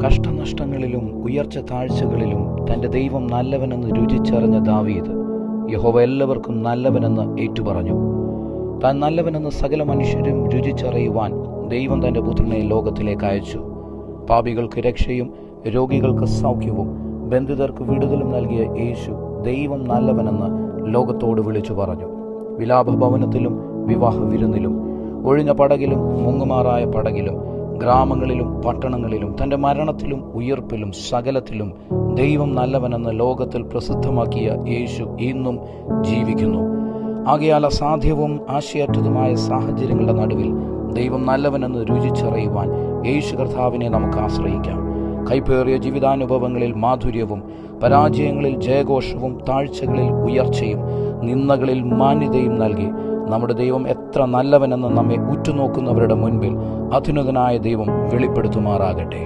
കഷ്ടനഷ്ടങ്ങളിലും ഉയർച്ച താഴ്ചകളിലും തൻ്റെ ദൈവം നല്ലവനെന്ന് രുചിച്ചറിഞ്ഞ ദാവീദ് യഹോവ എല്ലാവർക്കും നല്ലവനെന്ന് ഏറ്റുപറഞ്ഞു. താൻ നല്ലവനെന്ന് സകല മനുഷ്യരും രുചിച്ചറിയുവാൻ ദൈവം തൻ്റെ പുത്രനെ ലോകത്തിലേക്ക് അയച്ചു. പാപികൾക്ക് രക്ഷയും രോഗികൾക്ക് സൗഖ്യവും ബന്ധിതർക്ക് വിടുതലും നൽകിയ യേശു ദൈവം നല്ലവനെന്ന് ലോകത്തോട് വിളിച്ചു പറഞ്ഞു. വിലാപഭവനത്തിലും വിവാഹ വിരുന്നിലും ഒഴിഞ്ഞ പടകിലും മുങ്ങുമാറായ പടകിലും ഗ്രാമങ്ങളിലും പട്ടണങ്ങളിലും തൻ്റെ മരണത്തിലും ഉയിർപ്പിലും സകലത്തിലും ദൈവം നല്ലവനെന്ന് ലോകത്തിൽ പ്രസിദ്ധമാക്കിയ യേശു ഇന്നും ജീവിക്കുന്നു. ആകയാൽ അസാധ്യവും ആശയറ്റതുമായ സാഹചര്യങ്ങളുടെ നടുവിൽ ദൈവം നല്ലവനെന്ന് രുചിച്ചറിയുവാൻ യേശു കർത്താവിനെ നമുക്ക് ആശ്രയിക്കാം. കൈപ്പേറിയ ജീവിതാനുഭവങ്ങളിൽ മാധുര്യവും പരാജയങ്ങളിൽ ജയഘോഷവും താഴ്ചകളിൽ ഉയർച്ചയും നിന്ദകളിൽ മാന്യതയും നൽകി നമ്മുടെ ദൈവം എത്ര നല്ലവനെന്ന് നമ്മെ ഉറ്റുനോക്കുന്നവരുടെ മുൻപിൽ അത്യുന്നതനായ ദൈവം വെളിപ്പെടുത്തുമാറാകട്ടെ.